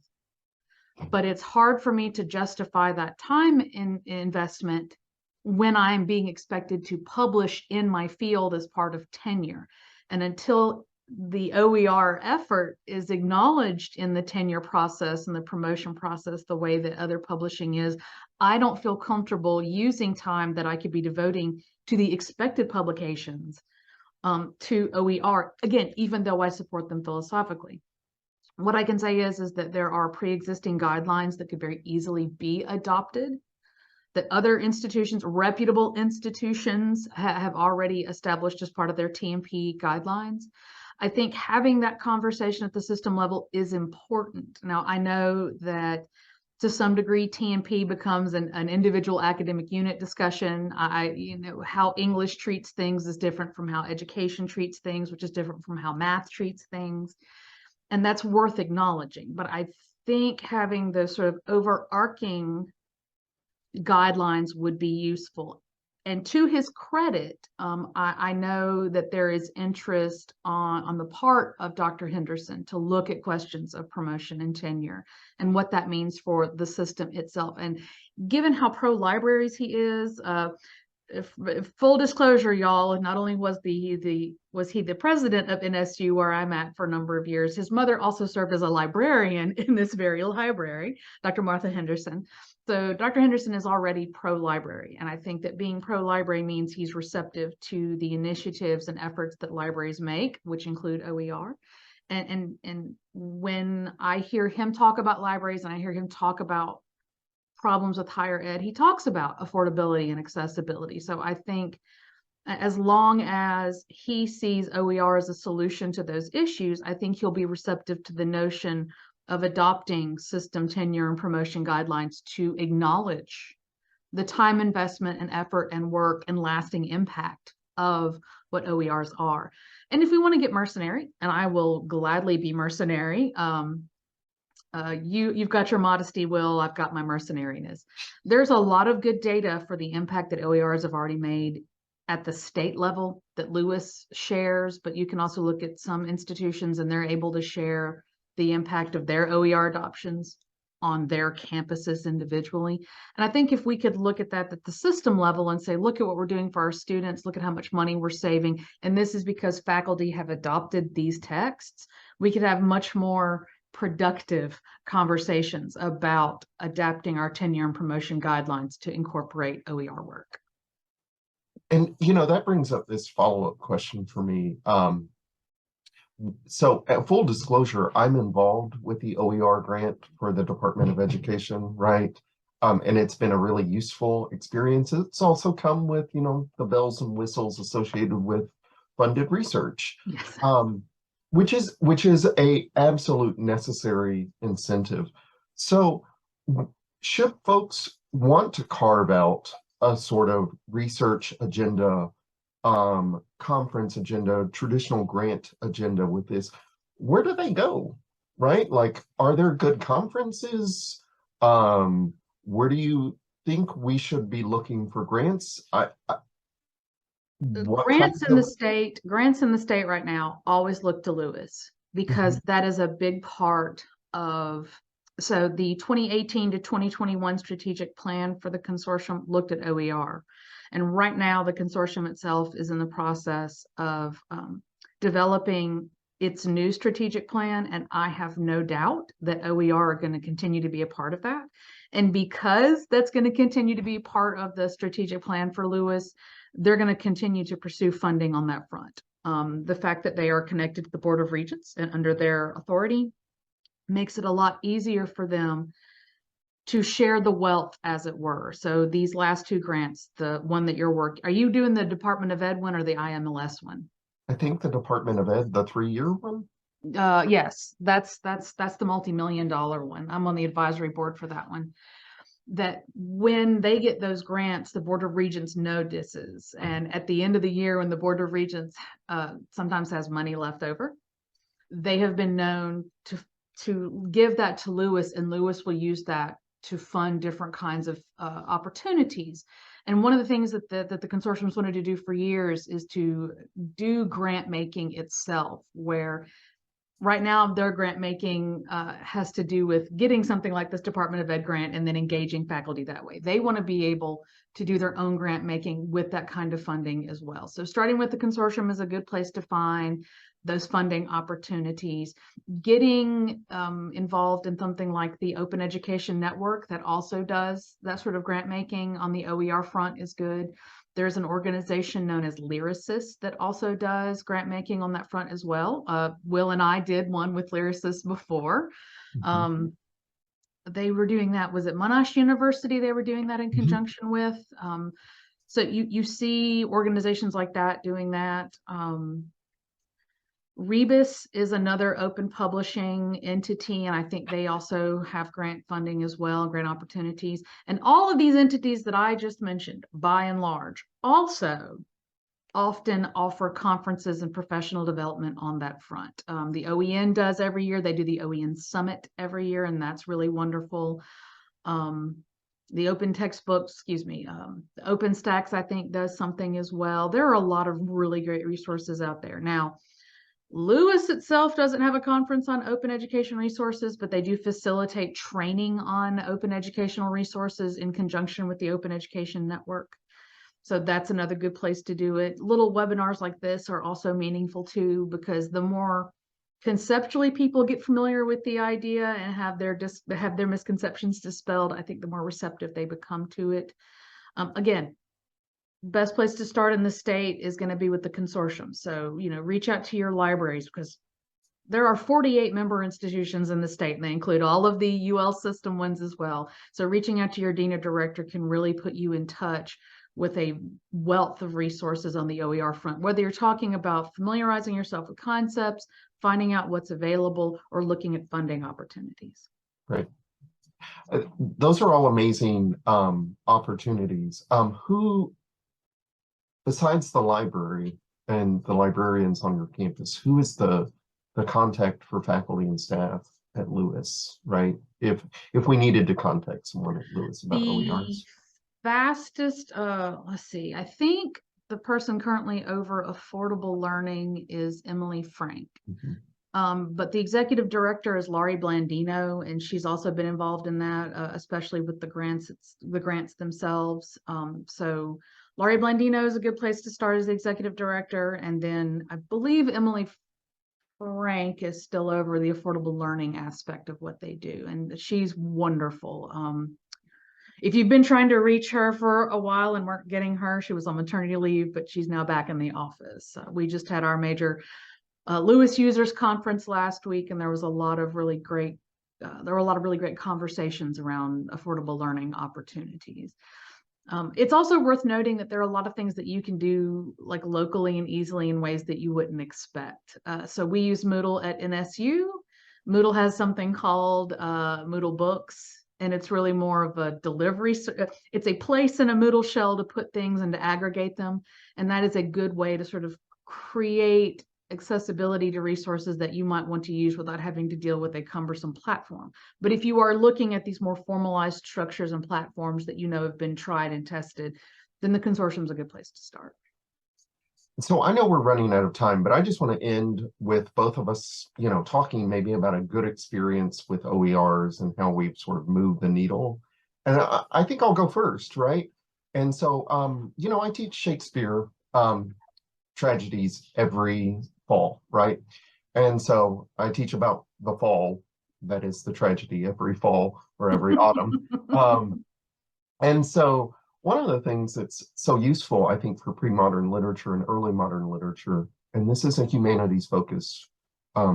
but it's hard for me to justify that time investment when I'm being expected to publish in my field as part of tenure. And until the OER effort is acknowledged in the tenure process and the promotion process the way that other publishing is, I don't feel comfortable using time that I could be devoting to the expected publications to OER, again, even though I support them philosophically. What I can say is that there are pre-existing guidelines that could very easily be adopted, that other institutions, reputable institutions, have already established as part of their TMP guidelines. I think having that conversation at the system level is important. Now, I know that to some degree, TMP becomes an individual academic unit discussion. How English treats things is different from how education treats things, which is different from how math treats things. And that's worth acknowledging. But I think having those sort of overarching guidelines would be useful. And to his credit, I know that there is interest on the part of Dr. Henderson to look at questions of promotion and tenure and what that means for the system itself. And given how pro-libraries he is, if full disclosure, y'all, not only was he the president of NSU, where I'm at for a number of years, his mother also served as a librarian in this very library, Dr. Martha Henderson. So Dr. Henderson is already pro-library, and I think that being pro-library means he's receptive to the initiatives and efforts that libraries make, which include OER. And when I hear him talk about libraries and I hear him talk about problems with higher ed, he talks about affordability and accessibility. So I think as long as he sees OER as a solution to those issues, I think he'll be receptive to the notion of adopting system tenure and promotion guidelines to acknowledge the time investment and effort and work and lasting impact of what OERs are. And if we want to get mercenary, and I will gladly be mercenary, you've got your modesty, Will. I've got my mercenariness. There's a lot of good data for the impact that OERs have already made at the state level that Lewis shares, but you can also look at some institutions and they're able to share the impact of their OER adoptions on their campuses individually. And I think if we could look at that at the system level and say, look at what we're doing for our students, look at how much money we're saving, and this is because faculty have adopted these texts, we could have much more productive conversations about adapting our tenure and promotion guidelines to incorporate OER work. And, that brings up this follow-up question for me. So at full disclosure, I'm involved with the OER grant for the Department of Education, right? And it's been a really useful experience. It's also come with, the bells and whistles associated with funded research. Yes. Which is a absolute necessary incentive. So should folks want to carve out a sort of research agenda, conference agenda, traditional grant agenda with this, where do they go, right? Like, are there good conferences? Where do you think we should be looking for grants? Grants in the state right now always look to Lewis, because that is a big part of, so the 2018 to 2021 strategic plan for the consortium looked at OER. And right now the consortium itself is in the process of developing its new strategic plan. And I have no doubt that OER are going to continue to be a part of that. And because that's going to continue to be part of the strategic plan for Lewis, they're going to continue to pursue funding on that front. The fact that they are connected to the Board of Regents and under their authority makes it a lot easier for them to share the wealth, as it were. So these last two grants, the one that you're working, are you doing the Department of Ed one or the IMLS one? I think the Department of Ed, the 3-year one. Yes, that's the multi-million-dollar one. I'm on the advisory board for that one. That when they get those grants, the Board of Regents notices, and at the end of the year, when the Board of Regents sometimes has money left over, they have been known to give that to Lewis, and Lewis will use that to fund different kinds of opportunities. And one of the things that the consortiums wanted to do for years is to do grant making itself, where right now their grant making has to do with getting something like this Department of Ed grant and then engaging faculty that way. They want to be able to do their own grant making with that kind of funding as well. So starting with the consortium is a good place to find those funding opportunities. Getting involved in something like the Open Education Network that also does that sort of grant making on the OER front is good. There's an organization known as Lyrasis that also does grant making on that front as well. Will and I did one with Lyrasis before. Mhm. They were doing that, was it Monash University they were doing that in Mhm. conjunction with? So you see organizations like that doing that. Rebus is another open publishing entity, and I think they also have grant funding as well, grant opportunities. And all of these entities that I just mentioned, by and large, also often offer conferences and professional development on that front. The OEN does every year. They do the OEN Summit every year, and that's really wonderful. The Open Textbooks, excuse me, the OpenStax, I think, does something as well. There are a lot of really great resources out there. Now, Lewis itself doesn't have a conference on open education resources, but they do facilitate training on open educational resources in conjunction with the Open Education Network. So that's another good place to do it. Little webinars like this are also meaningful too, because the more conceptually people get familiar with the idea and have their misconceptions dispelled, I think the more receptive they become to it. Again, best place to start in the state is going to be with the consortium. So, reach out to your libraries, because there are 48 member institutions in the state, and they include all of the UL system ones as well. So reaching out to your dean or director can really put you in touch with a wealth of resources on the OER front, whether you're talking about familiarizing yourself with concepts, finding out what's available, or looking at funding opportunities. Right. Those are all amazing opportunities. Who, besides the library and the librarians on your campus, who is the contact for faculty and staff at Lewis, right? If we needed to contact someone at Lewis about The OERs. fastest, let's see, I think the person currently over affordable learning is Emily Frank. Mhm. But the executive director is Laurie Blandino, and she's also been involved in that, especially with the grants themselves. So Laurie Blandino is a good place to start as the executive director, and then I believe Emily Frank is still over the affordable learning aspect of what they do, and she's wonderful. If you've been trying to reach her for a while and weren't getting her, she was on maternity leave, but she's now back in the office. We just had our major Lewis Users Conference last week, and there was a lot of really great conversations around affordable learning opportunities. It's also worth noting that there are a lot of things that you can do like locally and easily in ways that you wouldn't expect. So we use Moodle at NSU. Moodle has something called Moodle Books, and it's really more of a delivery. It's a place in a Moodle shell to put things and to aggregate them. And that is a good way to sort of create accessibility to resources that you might want to use without having to deal with a cumbersome platform. But if you are looking at these more formalized structures and platforms that have been tried and tested, then the consortium is a good place to start. So I know we're running out of time, but I just want to end with both of us, talking maybe about a good experience with OERs and how we've sort of moved the needle. And I think I'll go first, right? And so, I teach Shakespeare tragedies every fall, right? And so I teach about the fall, that is the tragedy, every fall or every autumn. And so one of the things that's so useful, I think, for pre-modern literature and early modern literature, and this is a humanities focused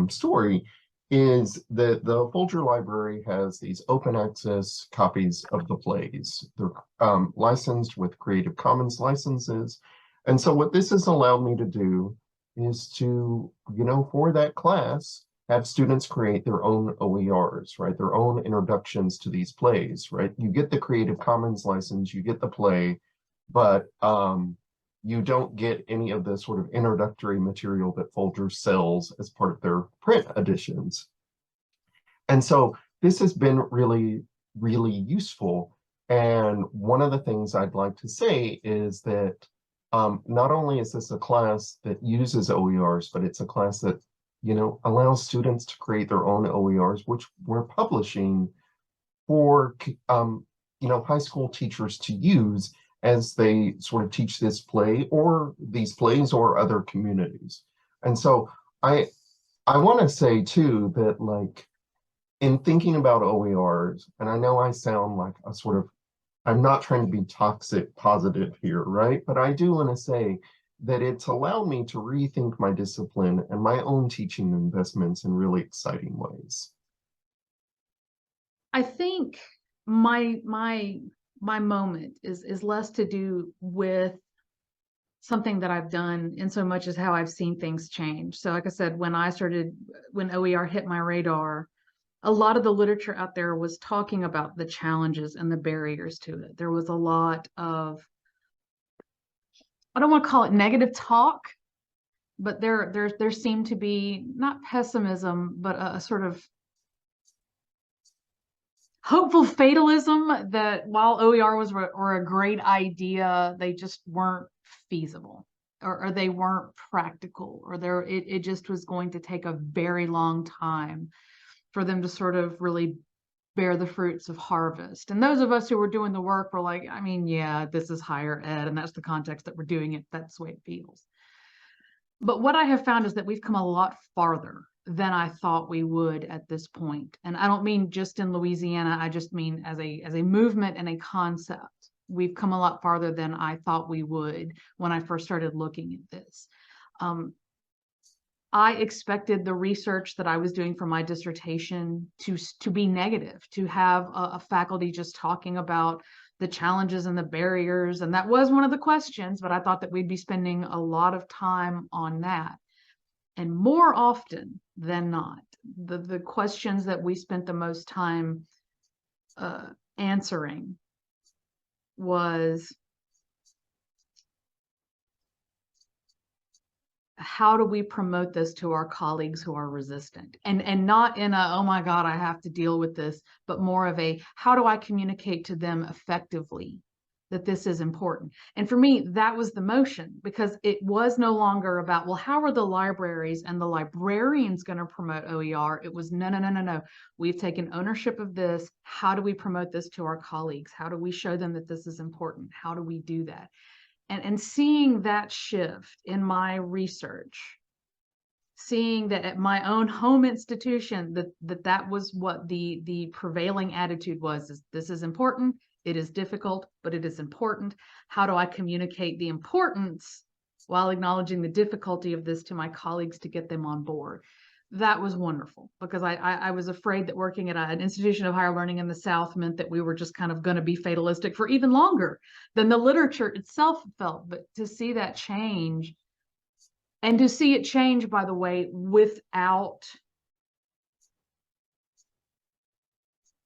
story, is that the Folger Library has these open access copies of the plays. They're licensed with Creative Commons licenses. And so what this has allowed me to do is to, for that class, have students create their own OERs, right? Their own introductions to these plays, right? You get the Creative Commons license, you get the play, but you don't get any of the sort of introductory material that Folger sells as part of their print editions. And so this has been really, really useful. And one of the things I'd like to say is that not only is this a class that uses OERs, but it's a class that, allows students to create their own OERs, which we're publishing for, high school teachers to use as they sort of teach this play or these plays or other communities. And so I want to say too that, like, in thinking about OERs, and I know I sound like a sort of, I'm not trying to be toxic positive here, right? But I do want to say that it's allowed me to rethink my discipline and my own teaching investments in really exciting ways. I think my moment is less to do with something that I've done in so much as how I've seen things change. So like I said, when OER hit my radar, a lot of the literature out there was talking about the challenges and the barriers to it. There was a lot of, I don't want to call it negative talk, but there seemed to be not pessimism, but a sort of hopeful fatalism that while OER were a great idea, they just weren't feasible, or they weren't practical, or it just was going to take a very long time for them to sort of really bear the fruits of harvest. And those of us who were doing the work were like, I mean, yeah, this is higher ed, and that's the context that we're doing it. That's the way it feels. But what I have found is that we've come a lot farther than I thought we would at this point. And I don't mean just in Louisiana, I just mean as a movement and a concept. We've come a lot farther than I thought we would when I first started looking at this. I expected the research that I was doing for my dissertation to be negative, to have a faculty just talking about the challenges and the barriers. And that was one of the questions, but I thought that we'd be spending a lot of time on that. And more often than not, the questions that we spent the most time answering was, how do we promote this to our colleagues who are resistant? And not in a, oh my God, I have to deal with this, but more of a, how do I communicate to them effectively that this is important? And for me, that was the motion, because it was no longer about, well, how are the libraries and the librarians going to promote OER? It was, no. We've taken ownership of this. How do we promote this to our colleagues? How do we show them that this is important? How do we do that? And seeing that shift in my research, seeing that at my own home institution, that was what the prevailing attitude was, is this is important, it is difficult, but it is important. How do I communicate the importance while acknowledging the difficulty of this to my colleagues to get them on board? That was wonderful, because I was afraid that working at an institution of higher learning in the South meant that we were just kind of going to be fatalistic for even longer than the literature itself felt. But to see that change, and to see it change, by the way, without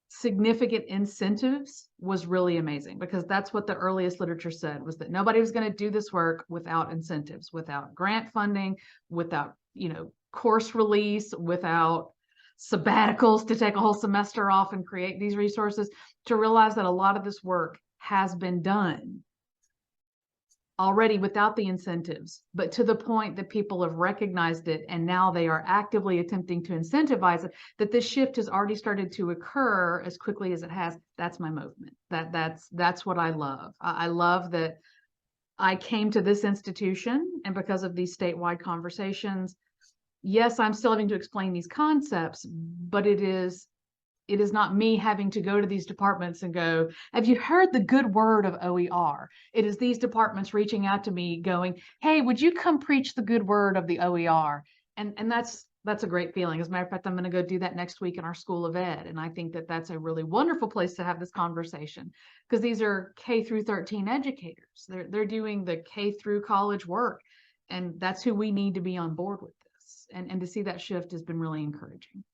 significant incentives, was really amazing, because that's what the earliest literature said, was that nobody was going to do this work without incentives, without grant funding, without, course release, without sabbaticals to take a whole semester off and create these resources, to realize that a lot of this work has been done already without the incentives, but to the point that people have recognized it, and now they are actively attempting to incentivize it, that this shift has already started to occur as quickly as it has. That's my movement. That's what I love. I love that I came to this institution, and because of these statewide conversations, yes, I'm still having to explain these concepts, but it is not me having to go to these departments and go, have you heard the good word of OER? It is these departments reaching out to me going, hey, would you come preach the good word of the OER? And that's a great feeling. As a matter of fact, I'm going to go do that next week in our School of Ed. And I think that that's a really wonderful place to have this conversation, because these are K through 13 educators. They're doing the K through college work. And that's who we need to be on board with this. us. And to see that shift has been really encouraging.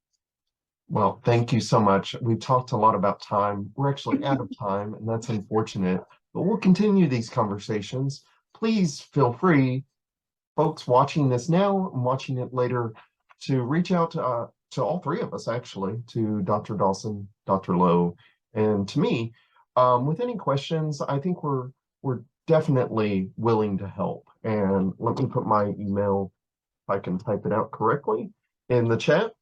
Well, thank you so much. We talked a lot about time. We're actually out of time, and that's unfortunate, but we'll continue these conversations. Please feel free, folks watching this now and watching it later, to reach out to all three of us, actually, to Dr. Dawson, Dr. Lowe, and to me, with any questions. I think we're definitely willing to help. And let me put my email, if I can type it out correctly, in the chat.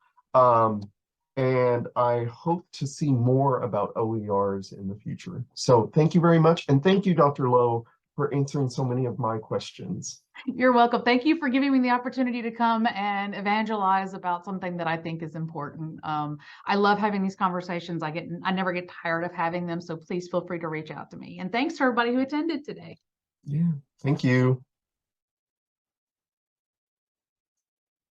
And I hope to see more about OERs in the future. So thank you very much. And thank you, Dr. Lowe, for answering so many of my questions. You're welcome. Thank you for giving me the opportunity to come and evangelize about something that I think is important. I love having these conversations. I never get tired of having them. So please feel free to reach out to me. And thanks to everybody who attended today. Yeah, thank you.